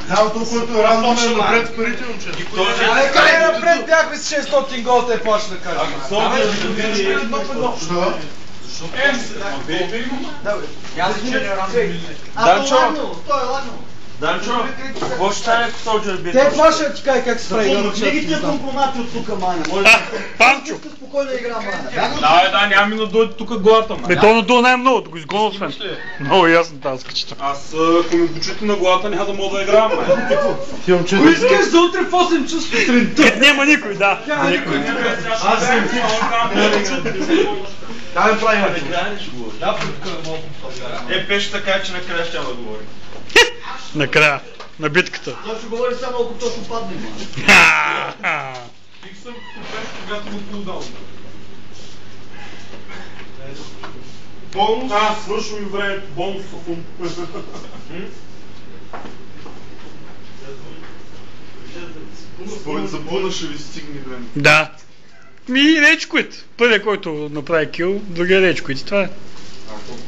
Цялото, което рано ме напред с парите, момче. Къде напред бяхме с 600 гол, те почна да кажа. Що? Данчо, Данчо, какво ще стане ако Солджер бие? те почна ти кажа как се прави. Лигите компромати от тук, маня. Панчо! Спокойно игра, маня. Да, няма ми да дойде тук главата, ма. Бетон отдолу най-много, да го изгоня освен. Много ясно тази скачета. Аз, ако ми почуете на главата, няма да мога да играя, ма. Го искаш за утре в 8 часа сутринта. Няма никой, да. Аз съм ти. Да, не правим. Беше така, че накрая ще да говори. Накрая, на битката. Той ще говори само ако точно падне, маня. Тих съм когато му поудал. Бонус? Свършва ми времето. Бонус в ум. Според забуна ще ви стигне време. Да. Речквит. Първият, който направи кил, другия Речквит. Това е. Ако